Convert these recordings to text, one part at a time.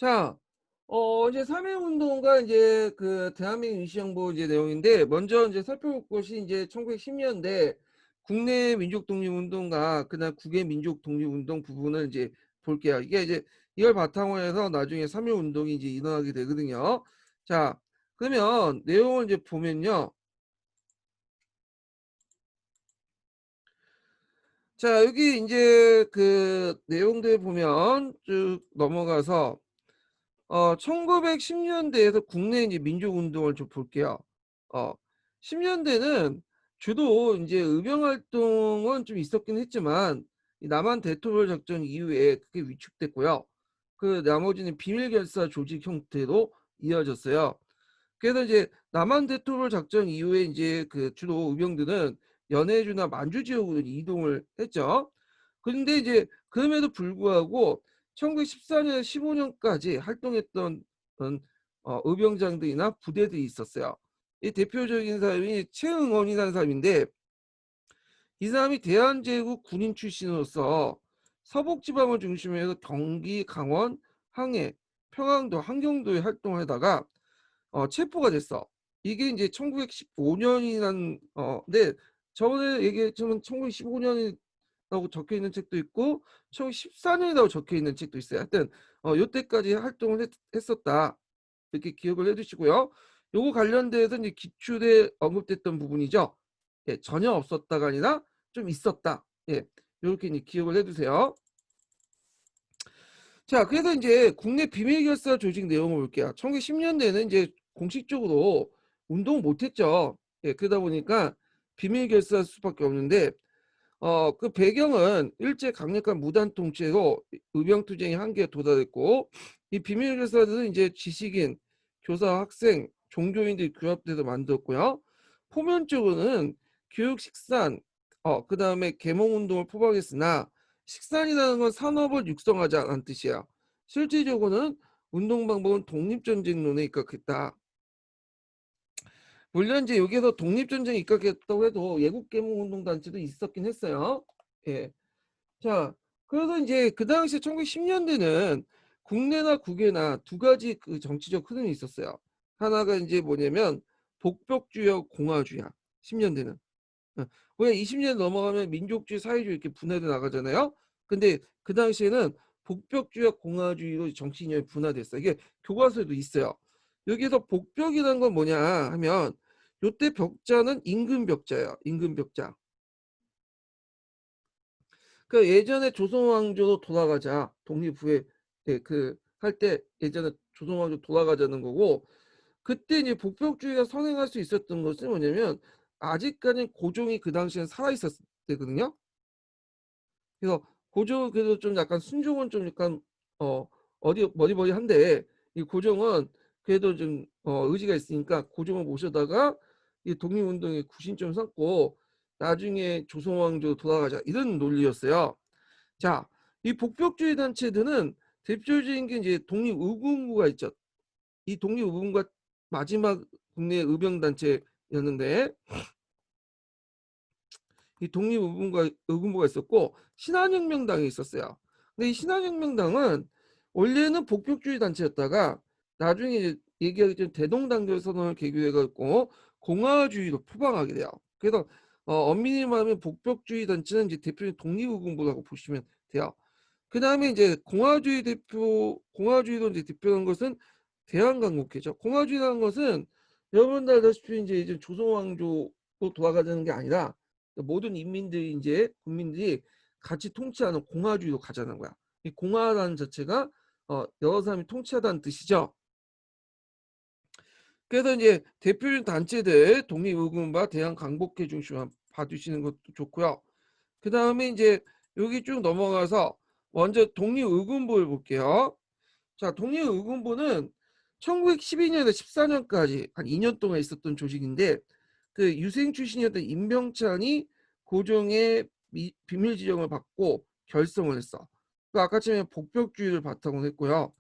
자, 이제 3.1운동과 이제 그 대한민국 임시정부 이제 내용인데, 먼저 이제 살펴볼 것이 이제 1910년대 국내 민족 독립운동과 그다음 국외 민족 독립운동 부분을 이제 볼게요. 이게 이제 이걸 바탕으로 해서 나중에 3.1운동이 이제 일어나게 되거든요. 자, 그러면 내용을 이제 보면요. 자, 여기 이제 그 내용들 보면 쭉 넘어가서 1910년대에서 국내 이제 민족운동을 좀 볼게요. 어, 10년대는 주로 이제 의병 활동은 좀 있었긴 했지만 이 남한 대토벌 작전 이후에 그게 위축됐고요. 그 나머지는 비밀 결사 조직 형태로 이어졌어요. 그래서 이제 남한 대토벌 작전 이후에 이제 그 주로 의병들은 연해주나 만주 지역으로 이동을 했죠. 그런데 이제 그럼에도 불구하고 1914년, 15년까지 활동했던 의병장들이나 부대들이 있었어요. 이 대표적인 사람이 최응원이라는 사람인데, 이 사람이 대한제국 군인 출신으로서 서북지방을 중심으로 해서 경기, 강원, 항해, 평안도, 함경도에 활동하다가 체포가 됐어. 이게 이제 1915년이란 근데 저번에 얘기했지만 1915년이라고 적혀 있는 책도 있고 1914년이라고 적혀 있는 책도 있어요. 하여튼 요때까지 활동을 했었다. 이렇게 기억을 해두시고요. 요거 관련돼서 이제 기출에 언급됐던 부분이죠. 예, 전혀 없었다가 아니라 좀 있었다. 예, 이렇게 이제 기억을 해두세요. 자, 그래서 이제 국내 비밀결사 조직 내용을 볼게요. 1910년대에는 이제 공식적으로 운동을 못했죠. 예, 그러다 보니까 비밀결사 수밖에 없는데, 그 배경은 일제 강력한 무단 통치로 의병투쟁이 한계에 도달했고, 이 비밀결사들은 이제 지식인, 교사, 학생, 종교인들이 규합돼서 만들었고요. 표면적으로는 교육 식산, 그 다음에 계몽운동을 포박했으나, 식산이라는 건 산업을 육성하자는 뜻이에요. 실질적으로는 운동 방법은 독립전쟁론에 입각했다. 물론 이제 여기에서 독립전쟁에 입각했다고 해도 예국계몽운동단체도 있었긴 했어요. 예. 자, 그래서 이제 그 당시 1910년대는 국내나 국외나 두 가지 그 정치적 흐름이 있었어요. 하나가 이제 뭐냐면 복벽주의와 공화주의야. 10년대는. 왜 20년 넘어가면 민족주의, 사회주의 이렇게 분화돼 나가잖아요. 근데 그 당시에는 복벽주의와 공화주의로 정치 이념이 분화됐어요. 이게 교과서에도 있어요. 여기서 복벽이라는 건 뭐냐 하면 요때 벽자는 임금 벽자예요. 임금 벽자. 그 예전에 조선왕조로 돌아가자 독립 후에 네, 그할 때 예전에 조선왕조 돌아가자는 거고 그때 이제 복벽주의가 선행할 수 있었던 것은 뭐냐면 아직까지 고종이 그 당시엔 살아 있었을 때거든요. 그래서 고종 그래도 좀 약간 순종은 좀 약간 어디 머리머리한데 이 고종은 그래도 좀 의지가 있으니까 고종을 모셔다가 이 독립운동의 구심점 삼고 나중에 조선왕조 돌아가자 이런 논리였어요. 자, 이 복벽주의 단체들은 대표적인 게 이제 독립의군부가 있죠. 이 독립의군부가 마지막 국내 의병단체였는데 이 독립의군부가 있었고 신한혁명당이 있었어요. 근데 이 신한혁명당은 원래는 복벽주의 단체였다가 나중에 이제 얘기하겠지만 대동단결 선언을 계기해갖고 공화주의로 포방하게 돼요. 그래서 엄밀히 말하면 복벽주의 단체는 이제 대표적인 독립의군부라고 보시면 돼요. 그 다음에 이제 공화주의로 이제 대표하는 것은 대한강국회죠. 공화주의라는 것은 여러분들 알다시피 이제 조선왕조로 돌아가자는 게 아니라 모든 인민들이 이제 국민들이 같이 통치하는 공화주의로 가자는 거야. 이 공화라는 자체가 여러 사람이 통치하다는 뜻이죠. 그래서 이제 대표적인 단체들 독립의군과 대한강복회 중심으로 봐주시는 것도 좋고요. 그 다음에 이제 여기 쭉 넘어가서 먼저 독립의군부를 볼게요. 자, 독립의군부는 1912년에서 14년까지 한 2년 동안 있었던 조직인데 그 유생 출신이었던 임병찬이 고종의 비밀 지정을 받고 결성을 했어. 그 아까처럼 복벽주의를 바탕으로 했고요.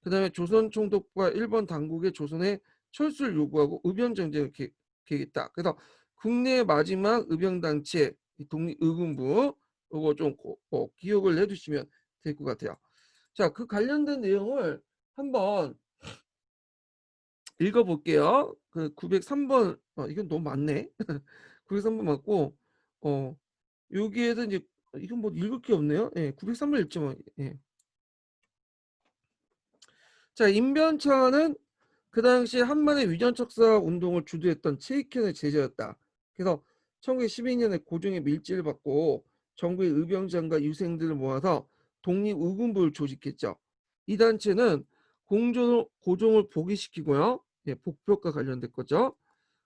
그 다음에 조선 총독과 일본 당국의 조선의 철수를 요구하고 의병 정쟁을 계획했다. 그래서 국내 마지막 의병단체 독립의군부 이거 좀 기억을 해두시면 될 것 같아요. 자, 그 관련된 내용을 한번 읽어 볼게요. 그 903번 이건 너무 많네. 903번 맞고 어 여기에서 이제 이건 뭐 읽을 게 없네요. 예. 903번 읽지 뭐. 예. 자, 임변차는 그 당시 한만의 위전 척사 운동을 주도했던 최익현의 제자였다. 그래서 1912년에 고종의 밀지를 받고 전국의 의병장과 유생들을 모아서 독립의군부를 조직했죠. 이 단체는 고종을 복위시키고요. 예, 복벽과 관련된 거죠.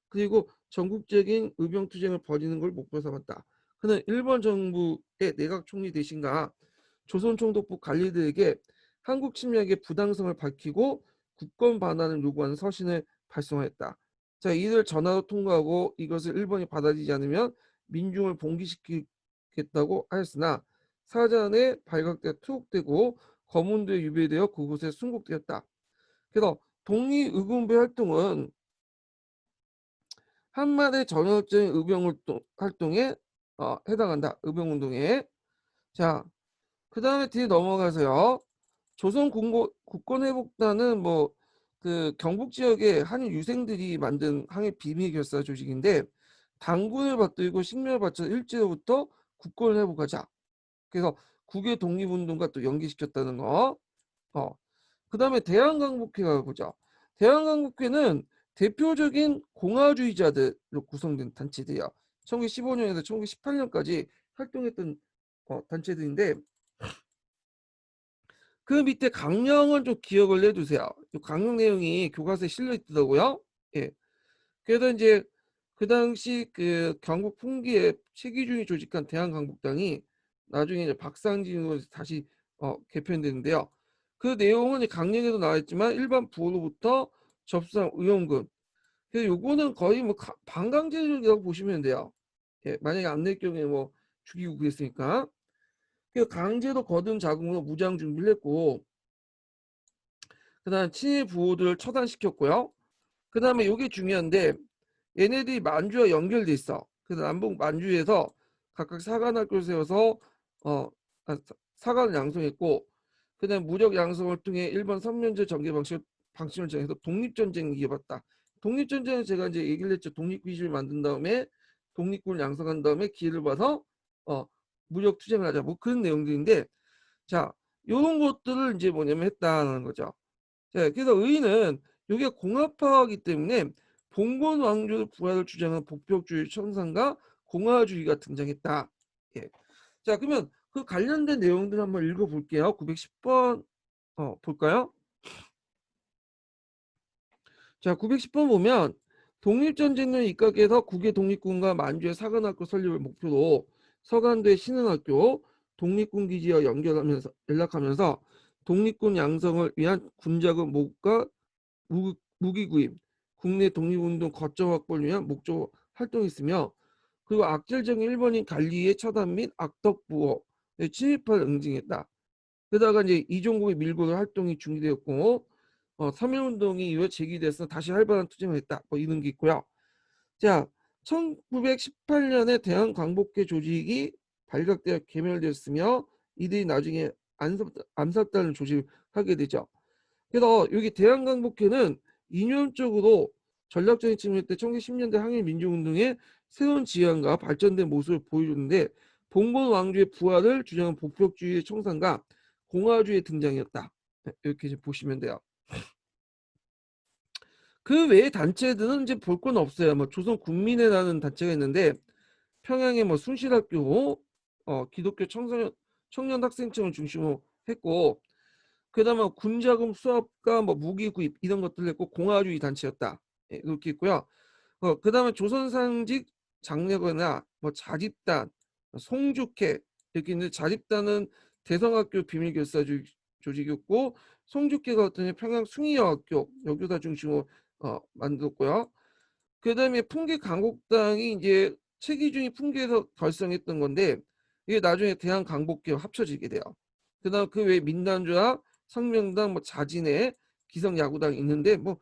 그리고 전국적인 의병투쟁을 벌이는 걸 목표 삼았다. 그는 일본 정부의 내각 총리 대신과 조선총독부 관리들에게 한국 침략의 부당성을 밝히고 국권 반환을 요구하는 서신을 발송하였다. 자, 이를 전화로 통과하고 이것을 일본이 받아들이지 않으면 민중을 봉기시키겠다고 하였으나 사전에 발각돼 투옥되고 거문도에 유배되어 그곳에 순국되었다. 그래서 독립의군부 활동은 한마디 전역적인 활동에 해당한다. 의병운동에. 자, 그 다음에 뒤에 넘어가서요. 국권회복단은 뭐 그 경북 지역의 한일 유생들이 만든 항해 비밀 결사 조직인데 당군을 받들고 식명을 바쳐 일제로부터 국권을 회복하자. 그래서 국외 독립운동과 또 연계시켰다는 거. 그 다음에 대한강복회가 보자. 대한강복회는 대표적인 공화주의자들로 구성된 단체들이야. 1915년에서 1918년까지 활동했던 단체들인데 그 밑에 강령은 좀 기억을 해두세요. 강령 내용이 교과서에 실려 있더라고요. 예. 그래서 이제 그 당시 그 경북 풍기에 최기중이 조직한 대한강복당이 나중에 이제 박상진으로 다시 개편되는데요. 그 내용은 강령에도 나와 있지만 일반 부호로부터 접수한 의원군. 그래서 요거는 거의 뭐 반강제적이라고 보시면 돼요. 예, 만약에 안 낼 경우에 뭐 죽이고 그랬으니까. 그 강제로 거둔 자금으로 무장 준비를 했고, 그다음 친일 부호들을 처단시켰고요. 그다음에 요게 중요한데 얘네들이 만주와 연결돼 있어. 그래서 남북 만주에서 각각 사관학교를 세워서 어 사관을 양성했고, 그다음 무력 양성을 통해 일본 3년제 전개 방침을 정해서 독립전쟁을 이어봤다. 독립전쟁은 제가 이제 얘기를 했죠. 독립기지를 만든 다음에 독립군을 양성한 다음에 기회를 봐서 어 무력 투쟁을 하자. 뭐 그런 내용들인데 자, 요런 것들을 이제 뭐냐면 했다는 거죠. 자, 그래서 의의는 이게 공화파이기 때문에 봉건 왕조 부활을 주장한 복벽주의 청산과 공화주의가 등장했다. 예. 자, 그러면 그 관련된 내용들 한번 읽어볼게요. 910번 볼까요? 자, 910번 보면 독립전쟁을 입각해서 국외 독립군과 만주의 사관학교 설립을 목표로 서간대 신흥학교 독립군 기지와 연락하면서 독립군 양성을 위한 군자금 모금과 무기 구입, 국내 독립운동 거점 확보를 위한 목적 활동했으며 그리고 악질적인 일본인 관리의 처단 및 악덕 부호에 침입할 응징했다. 게다가 이제 이종국의 밀고로 활동이 중지되었고 3.1운동이 이후에 재기돼서 다시 활발한 투쟁을 했다. 뭐 이런 게 있고요. 자, 1918년에 대한광복회 조직이 발각되어 개멸되었으며 이들이 나중에 암살단을 조직하게 되죠. 그래서 여기 대한광복회는 이념적으로 전략적인 측면 때 1910년대 항일민주운동의 새로운 지향과 발전된 모습을 보여주는데 봉건 왕조의 부활을 주장한 복벽주의의 청산과 공화주의의 등장이었다. 네, 이렇게 보시면 돼요. 그 외의 단체들은 이제 볼 건 없어요. 뭐 조선 국민회라는 단체가 있는데 평양의 뭐 순실학교, 기독교 청년 학생청을 중심으로 했고 그다음에 군자금 수업과 뭐 무기 구입 이런 것들을 했고 공화주의 단체였다. 예, 이렇게 있고요. 그다음에 조선상직 장려거나 뭐 자립단, 송죽회 이렇게 있는데 자립단은 대성학교 비밀결사 조직이었고 송죽회가 어떤 평양 숭의여학교 여교사 중심으로 만들었고요. 그다음에 풍계 강곡당이 이제 최기중이 풍계에서 결성했던 건데 이게 나중에 대한강복회와 합쳐지게 돼요. 그다음 그 외에 민단주와 성명당, 뭐 자진회, 기성야구당이 있는데 뭐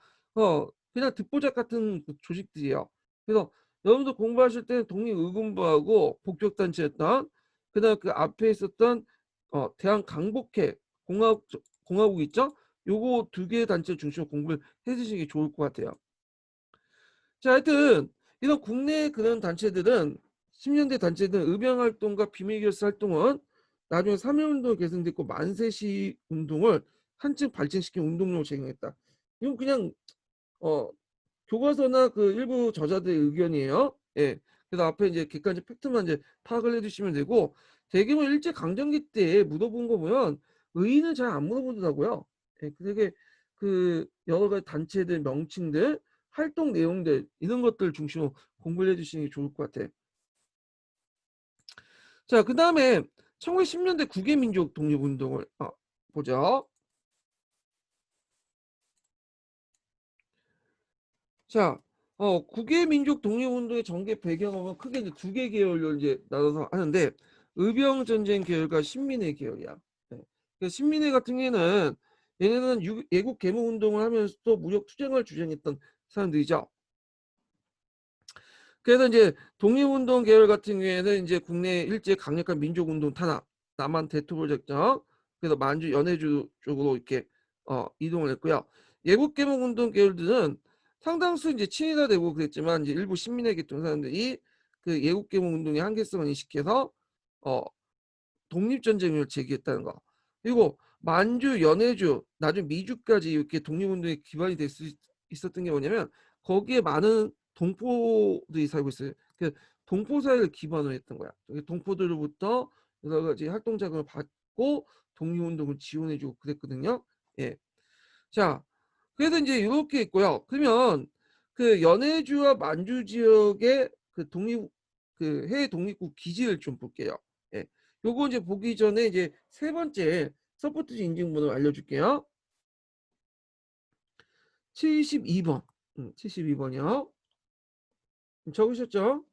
그냥 듣보잡 같은 그 조직들이에요. 그래서 여러분들 공부하실 때 독립의군부하고 복격단체였던 그다음 그 앞에 있었던 대한강복회 공화국 있죠? 요거 두 개의 단체 중심으로 공부를 해 주시는 게 좋을 것 같아요. 자, 하여튼 이런 국내 그런 단체들은 10년대 단체들은 의병 활동과 비밀결사 활동은 나중에 3.1운동이 계승됐고 만세시 운동을 한층 발전시킨 운동력을 제공했다. 이건 그냥 어 교과서나 그 일부 저자들의 의견이에요. 예. 그래서 앞에 이제 객관적 팩트만 이제 파악을 해 주시면 되고, 대규모 일제 강점기 때 물어본 거 보면 의의는 잘 안 물어보더라고요. 예. 되게 그 여러 가지 단체들 명칭들, 활동 내용들 이런 것들 중심으로 공부를 해 주시는 게 좋을 것 같아. 자, 그다음에 1910년대 국외민족 독립운동을 보죠. 자, 국외민족 독립운동의 전개 배경은 크게 이제 두 개 계열로 이제 나눠서 하는데, 의병전쟁 계열과 신민회 계열이야. 네. 그 신민회 같은 경우에는 얘네는 예국 계몽운동을 하면서도 무력 투쟁을 주장했던 사람들이죠. 그래서 이제 독립운동 계열 같은 경우에는 이제 국내 일제 강력한 민족운동 탄압, 남한 대토벌 작전, 그래서 만주 연해주 쪽으로 이렇게 이동을 했고요. 예국 계몽운동 계열들은 상당수 이제 친위가 되고 그랬지만 이제 일부 신민의 계통 사람들이 그 예국 계몽운동의 한계성을 인식해서 어 독립전쟁을 제기했다는 거. 그리고 만주, 연해주, 나중에 미주까지 이렇게 독립운동의 기반이 될 수 있었던 게 뭐냐면 거기에 많은 동포들이 살고 있어요. 그 동포 사회를 기반으로 했던 거야. 동포들로부터 여러 가지 활동 자금을 받고 독립운동을 지원해주고 그랬거든요. 예. 자, 그래서 이제 이렇게 있고요. 그러면 그 연해주와 만주 지역의 그 독립 그 해외 독립국 기지를 좀 볼게요. 예. 요거 이제 보기 전에 이제 세 번째 서포트 인증번호 알려줄게요. 72번. 72번이요. 적으셨죠?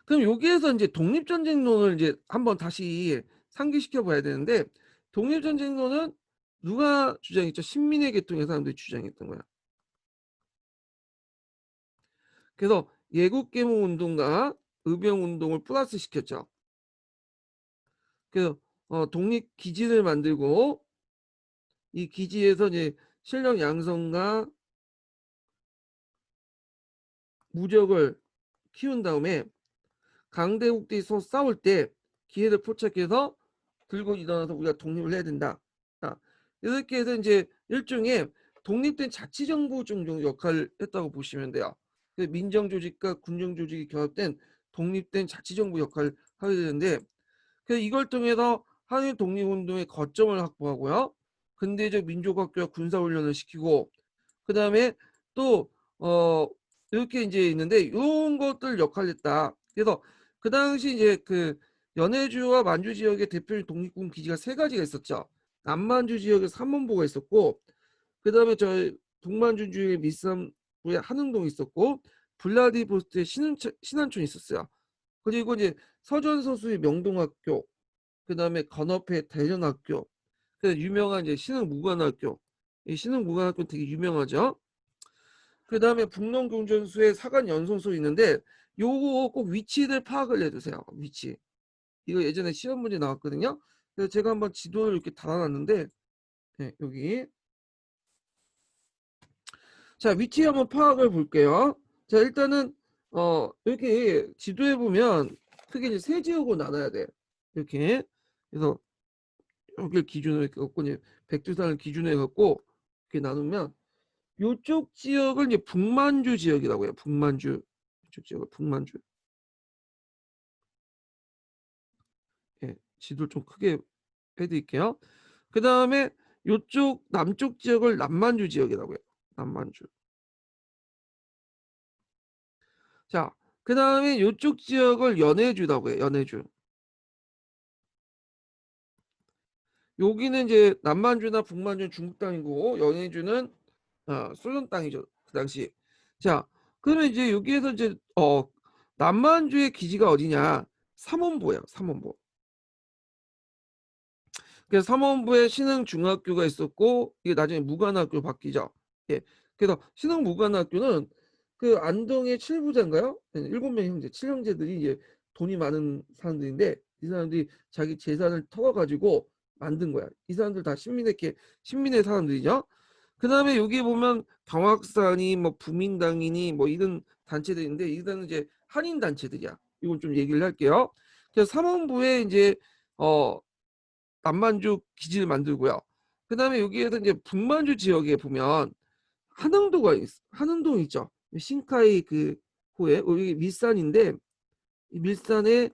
그럼 여기에서 이제 독립전쟁론을 이제 한번 다시 상기시켜 봐야 되는데, 독립전쟁론은 누가 주장했죠? 신민의 계통의 사람들이 주장했던 거야. 그래서 예국계몽 운동과 의병 운동을 플러스 시켰죠. 그래서 독립 기지를 만들고 이 기지에서 이제 실력 양성과 무력을 키운 다음에 강대국들이 싸울 때 기회를 포착해서 들고 일어나서 우리가 독립을 해야 된다. 자, 이렇게 해서 이제 일종의 독립된 자치정부 정도 역할을 했다고 보시면 돼요. 민정조직과 군정조직이 결합된 독립된 자치정부 역할을 하게 되는데, 그래서 이걸 통해서 한일 독립운동의 거점을 확보하고요. 근대적 민족학교와 군사훈련을 시키고, 그 다음에 또 이렇게 이제 있는데 이런 것들 역할을 했다. 그래서 그 당시 이제 그 연해주와 만주 지역의 대표적인 독립군 기지가 세 가지가 있었죠. 남만주 지역에 삼원보가 있었고, 그 다음에 저 북만주 지역의 밀산부에 한흥동이 있었고, 블라디보스토크에 신안촌이 있었어요. 그리고 이제 서전서수의 명동학교, 그 다음에 건업회 대전학교, 그 유명한 이제 신흥무관학교, 이 신흥무관학교 되게 유명하죠. 그 다음에 북농경전수의 사관 연성소 있는데 요거 꼭 위치를 파악을 해두세요. 위치. 이거 예전에 시험 문제 나왔거든요. 그래서 제가 한번 지도를 이렇게 달아놨는데, 네, 여기. 자, 위치 한번 파악을 볼게요. 자, 일단은 이렇게 지도에 보면 크게 이제 세 지역으로 나눠야 돼. 이렇게. 그래서 여기를 기준으로 이렇게 갖고 이제 백두산을 기준으로 해갖고 이렇게 나누면 요쪽 지역을 이제 북만주 지역이라고 해요. 북만주. 이쪽 지역을 북만주. 예, 지도를 좀 크게 해드릴게요. 그 다음에 요쪽 남쪽 지역을 남만주 지역이라고 해요. 남만주. 자, 그 다음에 요쪽 지역을 연해주라고 해요. 연해주. 여기는 이제 남만주나 북만주는 중국 땅이고 연해주는 소련 땅이죠. 그 당시. 자, 그러면 이제 여기에서 이제 남만주의 기지가 어디냐? 삼원보예요. 삼원보. 그래서 삼원부에 신흥중학교가 있었고 이게 나중에 무관학교로 바뀌죠. 예. 그래서 신흥무관학교는 그 안동의 7부자인가요? 7명 형제, 7형제들이 이제 돈이 많은 사람들인데 이 사람들이 자기 재산을 털어가지고 만든 거야. 이 사람들 다 신민의 사람들이죠. 그 다음에 여기 보면 경학사니 뭐 부민당이니 뭐 이런 단체들인데 이들은 이제 한인 단체들이야. 이건 좀 얘기를 할게요. 그래서 삼원부에 이제 남만주 기지를 만들고요. 그 다음에 여기에서 이제 북만주 지역에 보면 한흥동 있죠. 신카이 그 호에 여기 밀산인데 이 밀산에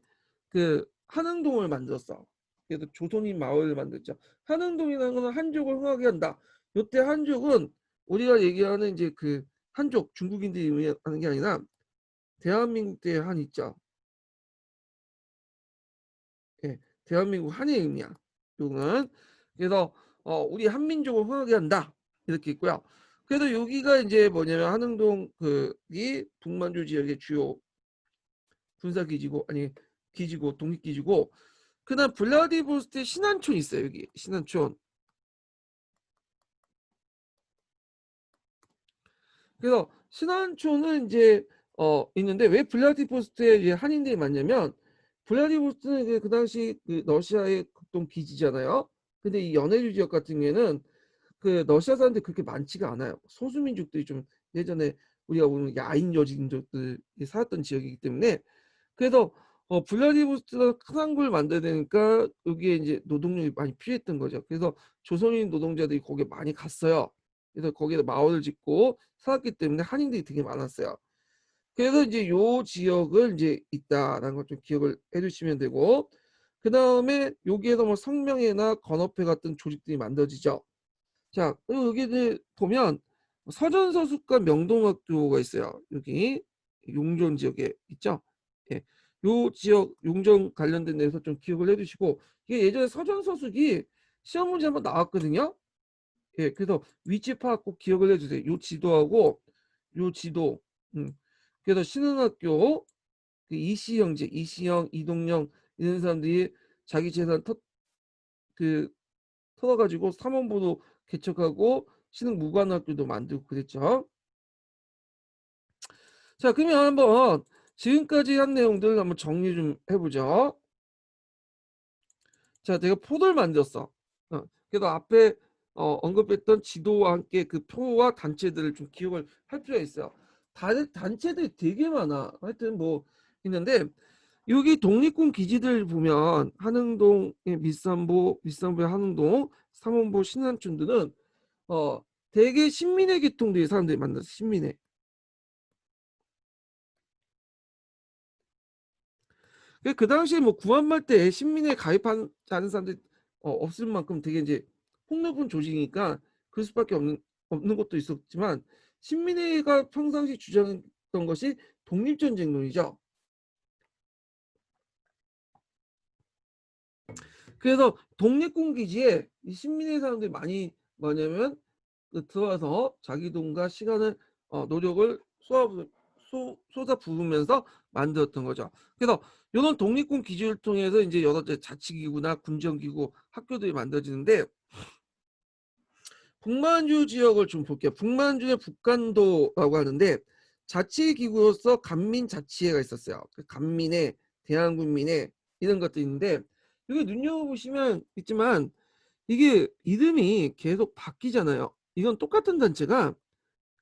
그 한흥동을 만들었어. 그래서 조선인 마을을 만들죠. 한흥동이라는 거는 한족을 흥하게 한다. 요때 한족은 우리가 얘기하는 이제 그 한족 중국인들이 하는 게 아니라 대한민국 때 한 있죠. 예, 대한민국 한의 의미야. 요거는 그래서 우리 한민족을 흥하게 한다 이렇게 있고요. 그래서 여기가 이제 뭐냐면 한흥동 그이 북만주 지역의 주요 군사기지고 아니 기지고 독립기지고 그다음 블라디보스토크에 신안촌 있어요. 여기 신안촌. 그래서 신안촌은 이제 있는데 왜 블라디보스토크에 이제 한인들이 많냐면 블라디보스토크는 그 당시 그 러시아의 극동 기지잖아요. 근데 이 연해주 지역 같은 경우에는 그 러시아 사람들이 그렇게 많지가 않아요. 소수민족들이 좀 예전에 우리가 보는 야인 여진족들이 살았던 지역이기 때문에 그래서 블라디보스토크가 큰 항구를 만들어야 되니까 여기에 이제 노동력이 많이 필요했던 거죠. 그래서 조선인 노동자들이 거기에 많이 갔어요. 그래서 거기에 마을을 짓고 살았기 때문에 한인들이 되게 많았어요. 그래서 이제 요 지역을 이제 있다라는 걸 좀 기억을 해주시면 되고 그 다음에 여기에서 뭐 성명회나 건업회 같은 조직들이 만들어지죠. 자, 그리고 여기 이제 보면 서전서숙과 명동학교가 있어요. 여기 용전 지역에 있죠. 예. 요 지역 용전 관련된 데서 좀 기억을 해두시고 이게 예전에 서전서숙이 시험 문제 한번 나왔거든요. 예, 그래서 위치 파악 꼭 기억을 해주세요. 요 지도하고 요 지도. 그래서 신흥학교 그 이시영, 이동영 이런 사람들이 자기 재산 그 털어가지고 삼원부도 개척하고 신흥 무관학교도 만들고 그랬죠. 자, 그러면 한번 지금까지 한 내용들 한번 정리 좀 해보죠. 자, 내가 표를 만들었어. 그래서 앞에 언급했던 지도와 함께 그 표와 단체들을 좀 기억을 할 필요가 있어요. 단체들이 되게 많아. 하여튼 뭐 있는데 여기 독립군 기지들 보면 한흥동의 밀산부의 한흥동, 삼원보 신안촌들은 대개 신민회 계통들이 사람들이 만났어. 신민회. 그 당시에 뭐 구한말 때 신민회 가입하지 않은 사람들이 없을 만큼 되게 이제 폭넓은 조직이니까 그럴 수밖에 없는 것도 있었지만 신민회가 평상시 주장했던 것이 독립전쟁론이죠. 그래서 독립군 기지에 이 신민회 사람들이 많이 뭐냐면 들어와서 자기 돈과 시간을 노력을 쏟아 부으면서 만들었던 거죠. 그래서 이런 독립군 기지를 통해서 이제 여러 자치기구나 군정기구 학교들이 만들어지는데 북만주 지역을 좀 볼게요. 북만주의 북간도라고 하는데 자치기구로서 간민자치회가 있었어요. 간민회, 대한군민회 이런 것도 있는데 여기 눈여겨보시면 있지만 이게 이름이 계속 바뀌잖아요. 이건 똑같은 단체가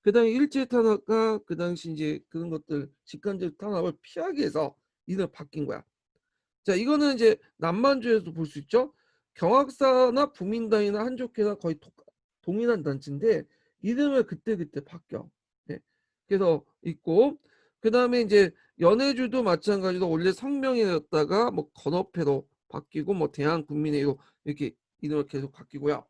그 당시 일제 탄압과 그 당시 이제 그런 것들 직간접 탄압을 피하기 위해서 이름을 바뀐 거야. 자, 이거는 이제 남만주에서도 볼 수 있죠. 경학사나 부민당이나 한족회나 거의 동일한 단체인데 이름을 그때그때 바뀌어. 네. 그래서 있고 그 다음에 이제 연해주도 마찬가지로 원래 성명이었다가 뭐 건업회로 바뀌고 뭐 대한국민회로 이렇게 이름을 계속 바뀌고요.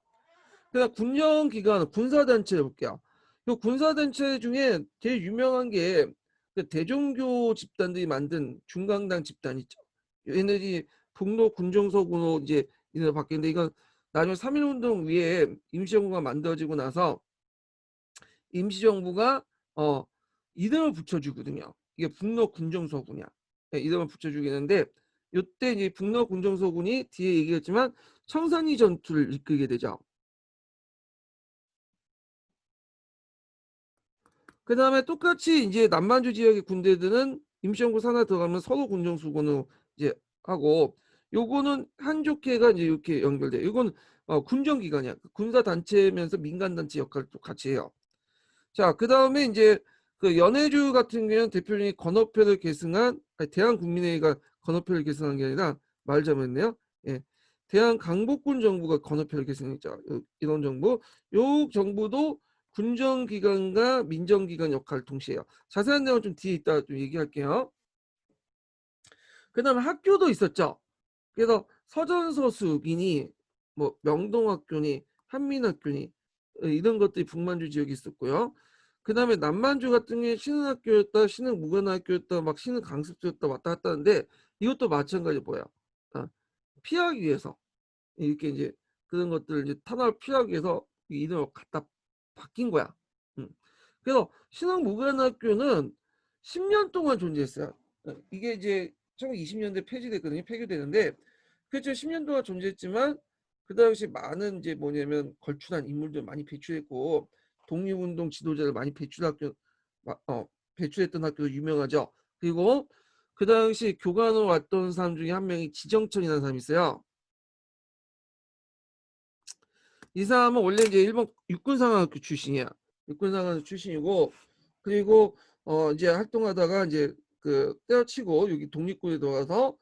그다음 군정기관 군사단체를 볼게요. 이 군사단체 중에 제일 유명한 게 그 대종교 집단들이 만든 중강당 집단 있죠. 얘네들이 북로 군정서군으로 이제 이름을 바뀌는데 이건 나중에 3.1운동 위에 임시정부가 만들어지고 나서 임시정부가 이름을 붙여주거든요. 이게 북로 군정서군이야. 네, 이름을 붙여주겠는데 이때 이제 북로 군정서군이 뒤에 얘기했지만 청산리 전투를 이끌게 되죠. 그 다음에 똑같이 이제 남만주 지역의 군대들은 임시정부 산하 들어가면 서로 군정수군으로 이제 하고 요거는 한족해가 이제 이렇게 연결돼. 이건 군정기관이야. 군사 단체면서 민간 단체 역할을 또 같이 해요. 자, 그다음에 이제 그 연해주 같은 경우는 대표령이 건어표를 계승한 아니, 대한국민회의가 건어표를 계승한 게 아니라 말 잘못했네요. 예. 대한강복군 정부가 건어표를 계승했죠. 이런 정부. 요 정부도 군정기관과 민정기관 역할을 동시에 해요. 자세한 내용은 좀 뒤에 있다 좀 얘기할게요. 그다음에 학교도 있었죠. 그래서 서전서수이니 뭐 명동학교니 한민학교니 이런 것들이 북만주 지역에 있었고요. 그다음에 남만주 같은 게 신흥학교였다, 신흥무관학교였다, 막 신흥강습소였다 왔다 갔다 하는데 이것도 마찬가지 뭐야? 아, 피하기 위해서 이렇게 이제 그런 것들 이제 탄압을 피하기 위해서 이 이름을 갖다 바뀐 거야. 음. 그래서 신흥무관학교는 10년 동안 존재했어요. 이게 이제 1920년대 폐지됐거든요. 폐교되는데 그렇죠. 10년 동안 존재했지만 그 당시 많은 이제 뭐냐면 걸출한 인물들 많이 배출했고 독립운동 지도자를 많이 배출했던 학교도 유명하죠. 그리고 그 당시 교관으로 왔던 사람 중에 한 명이 지정천이라는 사람이 있어요. 이 사람은 원래 이제 일본 육군상학교 출신이야. 육군상학교 출신이고 그리고 이제 활동하다가 이제 그 때려치고 여기 독립군에 들어가서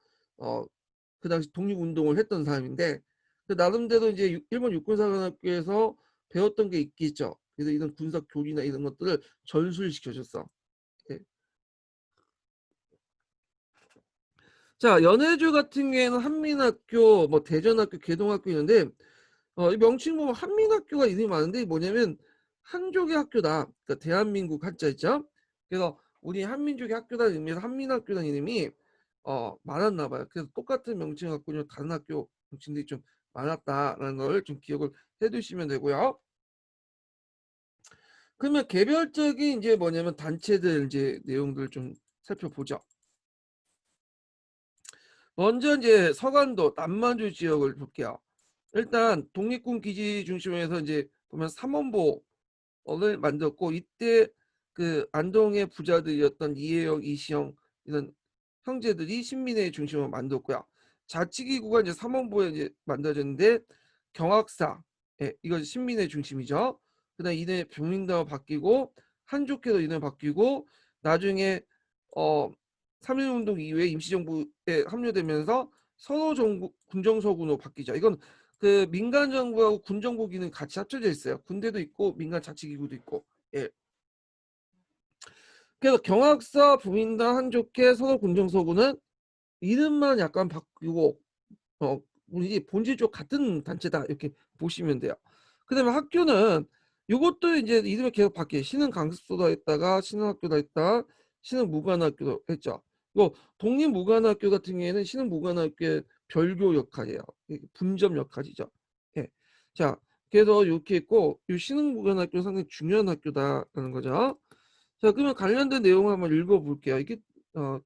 그 당시 독립운동을 했던 사람인데 그 나름대로 이제 일본 육군사관학교에서 배웠던 게 있겠죠. 그래서 이런 군사 교리나 이런 것들을 전수시켜줬어. 예. 자, 연해주 같은 경우에는 한민학교, 뭐 대전학교, 계동학교 있는데 이 명칭 보면 한민학교가 이름이 많은데 뭐냐면 한족의 학교다. 그러니까 대한민국 한자 있죠. 그래서 우리 한민족의 학교라는 의미에서 한민학교라는 이름이 많았나 봐요. 그래서 똑같은 명칭 갖고 있는 다른 학교 명칭들이 좀 많았다라는 걸 좀 기억을 해두시면 되고요. 그러면 개별적인 이제 뭐냐면 단체들 이제 내용들 좀 살펴보죠. 먼저 이제 서간도 남만주 지역을 볼게요. 일단 독립군 기지 중심으로 해서 이제 보면 삼원보를 만들었고 이때 그 안동의 부자들이었던 이혜영, 이시영 이런 형제들이 신민의 중심으로 만들었고요. 자치기구가 이제 삼원보에 이제 만들어졌는데 경학사, 이거 신민의 중심이죠. 그다음 이내 병민당으로 바뀌고 한족회도 이내 바뀌고 나중에 어 3.1운동 이후에 임시정부에 합류되면서 선호정부 군정서군으로 바뀌죠. 이건 그 민간 정부하고 군 정부 기능 같이 합쳐져 있어요. 군대도 있고 민간 자치기구도 있고. 예. 그래서 경학사, 부민당, 한족회, 선호군정서군은 이름만 약간 바뀌고 우리 본질적 같은 단체다 이렇게 보시면 돼요. 그다음에 학교는 이것도 이제 이름이 계속 바뀌어요. 신흥 강습소다 했다가 신흥학교다 했다 신흥 무관학교도 했죠. 또 독립무관학교 같은 경우에는 신흥 무관학교의 별교 역할이에요. 분점 역할이죠. 예. 자, 그래서 이렇게 있고 이 신흥 무관학교 상당히 중요한 학교다라는 거죠. 자, 그러면 관련된 내용을 한번 읽어볼게요. 이게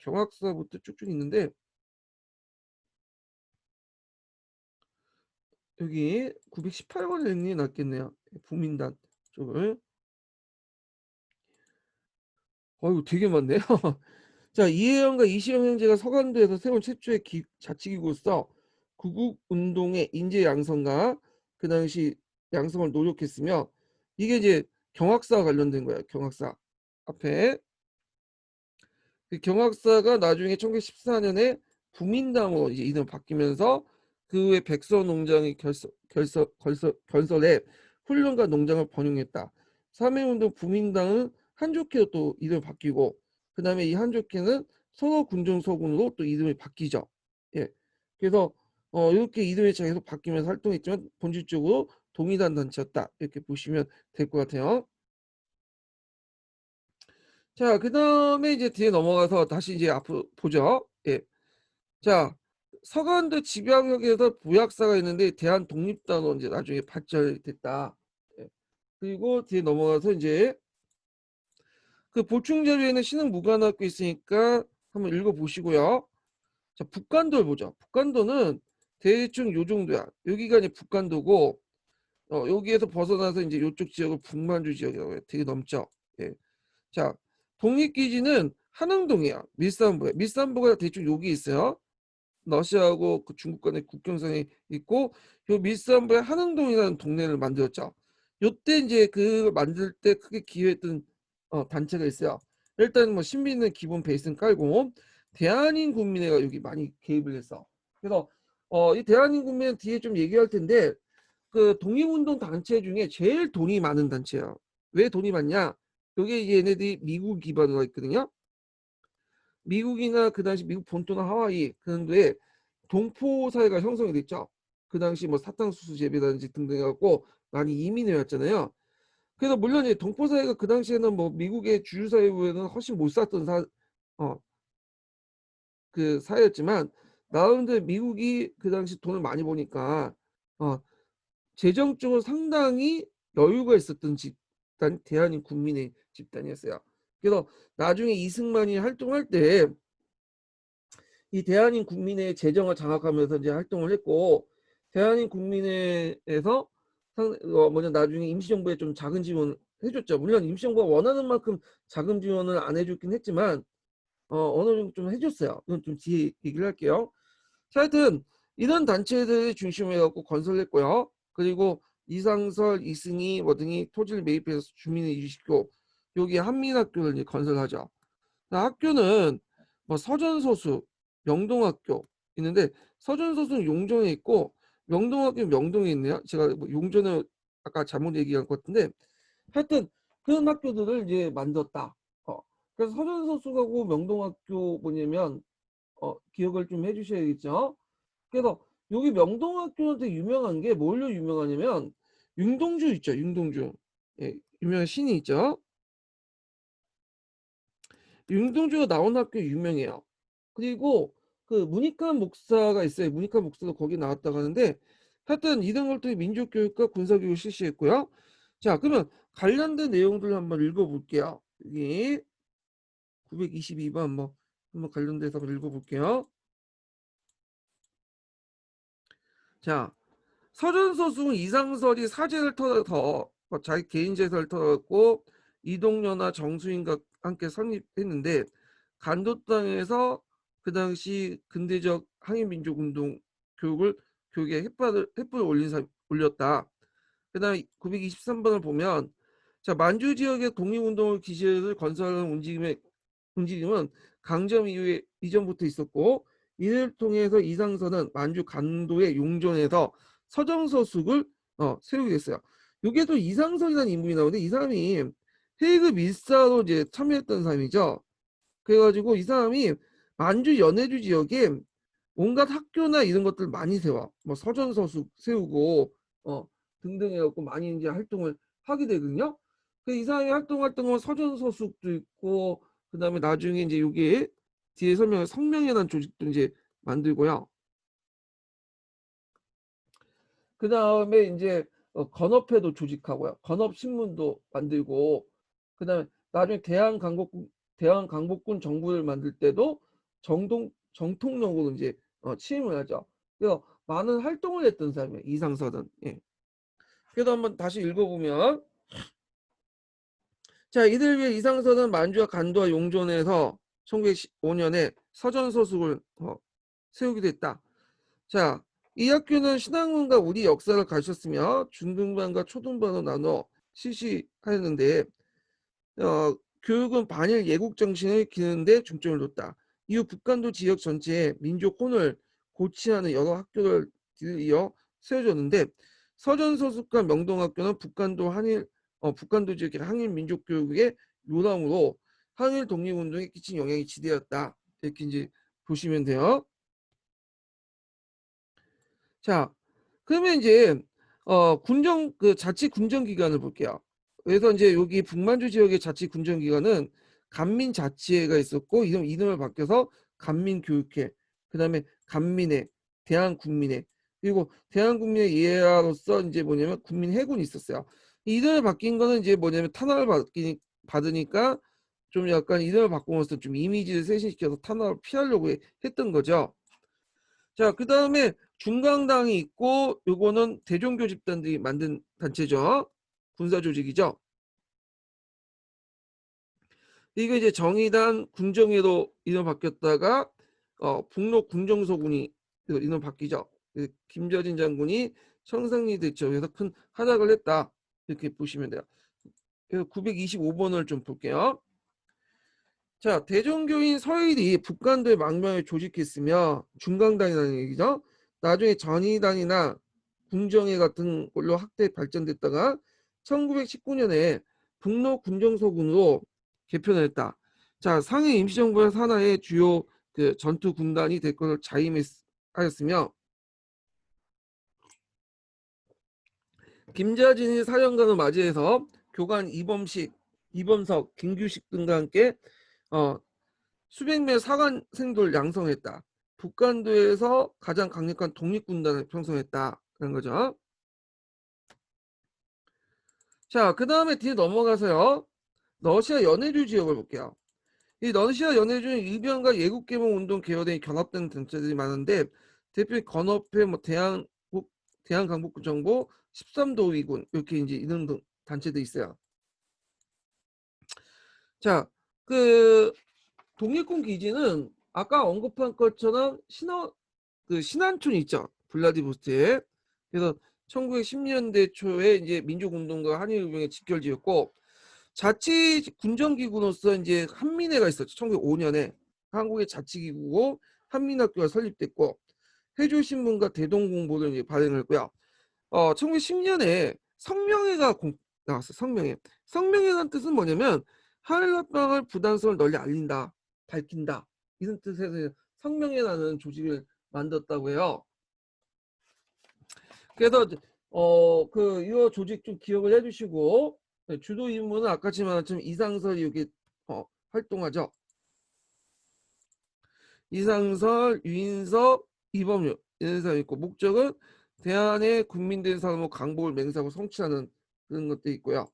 경학사부터 쭉쭉 있는데 여기 918번이 낫겠네요. 부민단 쪽을. 어이구 되게 많네요. 자, 이혜영과 이시영 형제가 서간도에서 세운 최초의 자치기구로서 구국운동의 인재 양성과 그 당시 양성을 노력했으며 이게 이제 경학사와 관련된 거예요. 경학사 앞에 그 경학사가 나중에 1914년에 부민당으로 이제 이름 바뀌면서 그 후에 백서농장이 건설해 훈련과 농장을 번영했다. 3.1운동 부민당은 한족회로 또 이름이 바뀌고 그 다음에 이 한족회는 선호군정서군으로 또 이름이 바뀌죠. 예. 그래서 이렇게 이름이 계속 바뀌면서 활동했지만 본질적으로 동일한 단체였다. 이렇게 보시면 될 것 같아요. 자, 그 다음에 이제 뒤에 넘어가서 다시 이제 앞으로 보죠. 예. 자, 서간도 집약역에서 부약사가 있는데 대한독립단으로 이제 나중에 발전됐다. 예. 그리고 뒤에 넘어가서 이제 그 보충 자료에는 신흥 무관학교 있으니까 한번 읽어보시고요. 자, 북간도를 보죠. 북간도는 대충 요 정도야. 여기가 이제 북간도고 여기에서 벗어나서 이제 이쪽 지역을 북만주 지역이라고 해요. 되게 넘죠. 예. 자, 독립기지는 한흥동이야. 밀산부에. 밀산부가 대충 여기 있어요. 러시아하고 그 중국 간의 국경선이 있고 요 밀산부에 한흥동이라는 동네를 만들었죠. 요때 이제 그걸 만들 때 크게 기여했던 단체가 있어요. 일단 뭐 신민은 기본 베이스는 깔고 대한인국민회가 여기 많이 개입을 했어. 그래서 이 대한인국민회는 뒤에 좀 얘기할 텐데 그 독립운동 단체 중에 제일 돈이 많은 단체예요. 왜 돈이 많냐? 여기 얘네들이 미국 기반으로 있거든요. 미국이나 그 당시 미국 본토나 하와이 그런 데에 동포 사회가 형성이 됐죠. 그 당시 뭐 사탕수수 재배라든지 등등 해갖고 많이 이민해 왔잖아요. 그래서 물론 이제 동포 사회가 그 당시에는 뭐 미국의 주류 사회보다는 훨씬 못 살았던 어, 그 사회였지만 나름대로 미국이 그 당시 돈을 많이 버니까 어, 재정적으로 상당히 여유가 있었던 집단 대한민 국민의 집단이었어요. 그래서 나중에 이승만이 활동할 때 이 대한민 국민의 재정을 장악하면서 이제 활동을 했고 대한민 국민회에서 뭐냐 나중에 임시정부에 좀 작은 지원을 해줬죠. 물론 임시정부가 원하는 만큼 자금 지원을 안 해줬긴 했지만 어느 정도 좀 해줬어요. 이건 좀 뒤에 얘기를 할게요. 자, 하여튼 이런 단체들을 중심으로 해갖고 건설했고요. 그리고 이상설, 이승희 뭐 등이 토지를 매입해서 주민을 이주시키고 여기 한민학교를 이제 건설하죠. 학교는 뭐 서전서수, 명동학교 있는데 서전서수는 용정에 있고 명동학교 명동에 있네요. 제가 뭐 용전을 아까 잘못 얘기한 것 같은데 하여튼 그런 학교들을 이제 만들었다. 그래서 서전서수하고 명동학교 뭐냐면 기억을 좀 해주셔야겠죠. 그래서 여기 명동학교는 되게 유명한 게 뭘로 유명하냐면 윤동주 있죠. 윤동주. 예, 유명한 신이 있죠. 윤동주가 나온 학교 유명해요. 그리고 그 문익환 목사가 있어요. 문익환 목사도 거기 나왔다고 하는데 하여튼 이런 것들이 민족교육과 군사교육을 실시했고요. 자, 그러면 관련된 내용들을 한번 읽어볼게요. 여기 922번 한번 관련돼서 한번 읽어볼게요. 자, 서준서수 이상설이 사제를 털어서 자기 개인 재산을 털어갖고 이동려나 정수인과 함께 설립했는데 간도땅에서 그 당시 근대적 항일민족운동 교육에 햇불을 올렸다. 그 다음에 923번을 보면 자 만주 지역의 독립운동을 기지를 건설하는 움직임은 강점 이후에 이전부터 있었고 이를 통해서 이상선은 만주 간도의 용전에서 서정서숙을 세우게 됐어요. 이게 또 이상선이라는 인물이 나오는데 이 사람이 헤이그 밀사로 이제 참여했던 사람이죠. 그래가지고 이 사람이 만주 연해주 지역에 온갖 학교나 이런 것들 많이 세워. 뭐 서전서숙 세우고 등등 해갖고 많이 이제 활동을 하게 되거든요. 이 사람이 활동을 서전서숙도 있고 그다음에 나중에 이제 여기 뒤에 설명을 성명이라는 조직도 이제 만들고요. 그 다음에 이제 건업회도 조직하고요. 건업신문도 만들고 그다음에 나중에 대한강복군 정부를 만들 때도 정통령으로 이제 취임을 하죠. 그래서 많은 활동을 했던 사람이에요. 이상서는. 예. 그래도 한번 다시 읽어보면 자 이들 위해 이상서는 만주와 간도와 용전에서 1915년에 서전서숙을 세우게 됐다. 자, 이 학교는 신학문과 우리 역사를 가르쳤으며 중등반과 초등반으로 나눠 실시하였는데 교육은 반일 예국 정신을 기르는 데 중점을 뒀다. 이후 북한도 지역 전체에 민족 혼을 고취하는 여러 학교를 이어 세워졌는데 서전서숙과 명동학교는 북한도 지역의 항일 민족 교육의 요람으로 항일 독립운동에 끼친 영향이 지대였다. 이렇게 이제 보시면 돼요. 자, 그러면 이제 군정 그 자치 군정 기관을 볼게요. 그래서 이제 여기 북만주 지역의 자치 군정 기관은 간민자치회가 있었고 이름을 바뀌어서 간민교육회, 그다음에 간민회, 대한국민회, 그리고 대한국민의 예하로서 이제 뭐냐면 국민해군이 있었어요. 이름을 바뀐 거는 이제 뭐냐면 탄압을 받으니까 좀 약간 이름을 바꾸면서 좀 이미지를 쇄신시켜서 탄압을 피하려고 했던 거죠. 자, 그 다음에 중강당이 있고 요거는 대종교 집단들이 만든 단체죠. 군사 조직이죠. 이게 이제 정의당 군정회로 이름 바뀌었다가 북로 군정서군이 이름 바뀌죠. 김저진 장군이 청산리 대첩에서 큰 활약을 했다. 이렇게 보시면 돼요. 그래서 925번을 좀 볼게요. 자, 대종교인 서일이 북간도의 망명을 조직했으며 중강단이라는 얘기죠. 나중에 전의단이나 궁정회 같은 걸로 확대 발전됐다가 1919년에 북로 군정서군으로 개편을 했다. 자, 상해 임시정부의 산하의 주요 그 전투 군단이 될 것을 자임하였으며 김자진이 사령관을 맞이해서 교관 이범석, 김규식 등과 함께 수백 명의 사관생도를 양성했다. 북간도에서 가장 강력한 독립군단을 형성했다는 거죠. 자, 그 다음에 뒤에 넘어가서요. 러시아 연해주 지역을 볼게요. 이 러시아 연해주는 일변과 예국개몽운동 계열의 결합된 단체들이 많은데 대표 건업회, 대한강북정보 13도위군 이렇게 이제 이런 단체도 있어요. 자, 그 독립군 기지는 아까 언급한 것처럼 신안촌 있죠. 블라디보스토크에. 그래서 1910년대 초에 이제 민족운동과 한일운동에 직결지었고 자치 군정기구로서 이제 한민회가 있었죠. 1905년에 한국의 자치기구고 한민학교가 설립됐고 해조신문과 대동공보를 이제 발행했고요. 1910년에 성명회가 나왔어요. 성명회. 성명회라는 뜻은 뭐냐면 한일합방을 부담성을 널리 알린다, 밝힌다 이런 뜻에서 성명회라는 조직을 만들었다고 해요. 그래서 이 조직 좀 기억을 해주시고 주도 인물은 아까지만 좀 이상설이 여기 활동하죠. 이상설, 유인석, 이범유 이런 사람이 있고 목적은 대한의 국민된 사람으로 강복을 맹세하고 성취하는 그런 것도 있고요.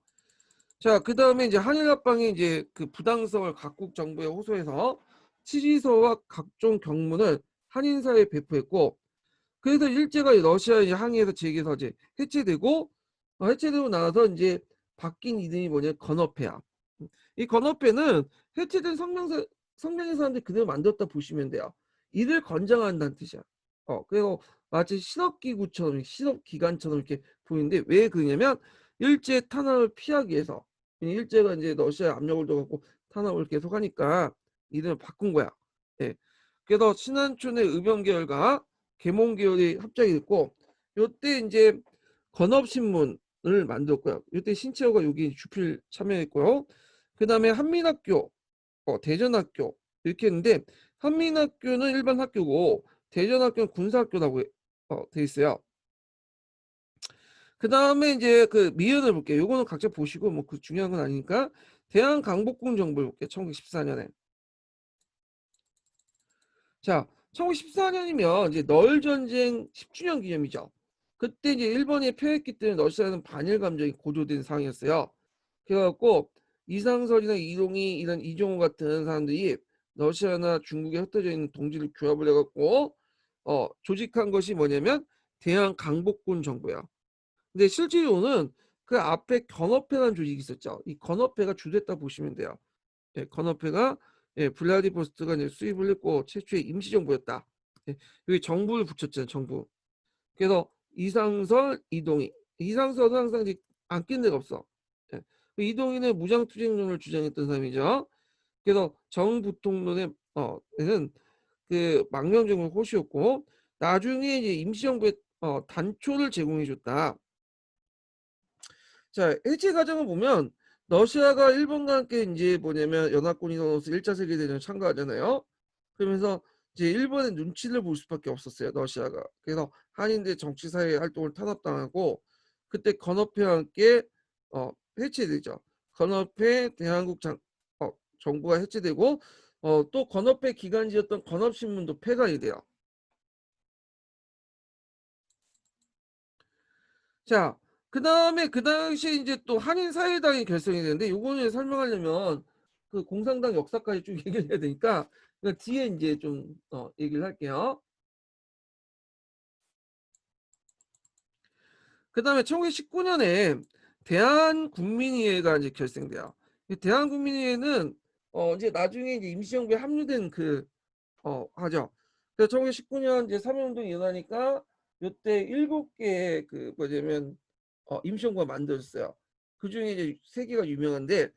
자, 그 다음에 이제 한일합방이 이제 그 부당성을 각국 정부에 호소해서 취지서와 각종 경문을 한인사회에 배포했고 그래서 일제가 러시아의 항해에서 제기해서 이제 해체되고 해체되고 나서 이제 바뀐 이름이 뭐냐 건어회야. 이 건어회는 해체된 성명의 사람들이 그대로 만들었다 보시면 돼요. 이를 권장한다는 뜻이야. 그리고 마치 신업기구처럼 신업기관처럼 이렇게 보이는데 왜 그러냐면 일제 탄압을 피하기 위해서 일제가 이제 러시아에 압력을 줘갖고 탄압을 계속하니까 이름을 바꾼 거야. 예. 그래서 신안촌의 의병계열과 계몽계열이 합작이 됐고 요때 이제 건업신문을 만들었고요. 요때 신채호가 여기 주필 참여했고요. 그 다음에 한민학교, 대전학교 이렇게 했는데 한민학교는 일반 학교고 대전학교는 군사학교라고 돼 있어요. 그 다음에 이제 그 미연을 볼게요. 요거는 각자 보시고 뭐 그 중요한 건 아니니까 대한강복군 정부를 볼게요. 1914년에. 자, 1914년이면 이제 널 전쟁 10주년 기념이죠. 그때 이제 일본이 패했기 때문에 러시아는 반일 감정이 고조된 상황이었어요. 그래갖고 이상설이나 이동희 이런 이종호 같은 사람들이 러시아나 중국에 흩어져 있는 동지를 규합을 해갖고 조직한 것이 뭐냐면 대한강복군 정부야. 근데 실제로는 그 앞에 건어회라는 조직이 있었죠. 이 건어회가 주도했다 보시면 돼요. 예, 건어회가 블라디보스토크가 이제 수입을 했고 최초의 임시정부였다. 예, 여기 정부를 붙였잖아요. 정부. 그래서 이상설, 이동희. 이상설은 항상 이제 안 낀 데가 없어. 예. 이동희는 무장투쟁론을 주장했던 사람이죠. 그래서 정부통론의 에는 그 망명정부 호시였고 나중에 이제 임시정부에 단초를 제공해줬다. 자, 해체 과정을 보면 러시아가 일본과 함께 이제 뭐냐면 연합군이로서 1차 세계대전에 참가하잖아요. 그러면서 이제 일본의 눈치를 볼 수밖에 없었어요. 러시아가. 그래서 한인대 정치사회 활동을 탄압당하고 그때 건어회와 함께 해체되죠. 건어회 대한국 정부가 해체되고 또 건어회 기간지였던 건업신문도 폐간이 돼요. 자, 그 다음에 그 당시에 이제 또 한인사회당이 결성이 되는데 요거는 설명하려면 그 공산당 역사까지 쭉 얘기를 해야 되니까 뒤에 이제 좀 얘기를 할게요. 그 다음에 1919년에 대한국민의회가 이제 결성돼요. 이 대한국민의회는 이제 나중에 이제 임시정부에 합류된 하죠. 그래서 1919년 이제 3.1운동이 일어나니까 요때 7개의 그 뭐냐면 임시정부가 만들어졌어요. 그중에 이제 3개가 유명한데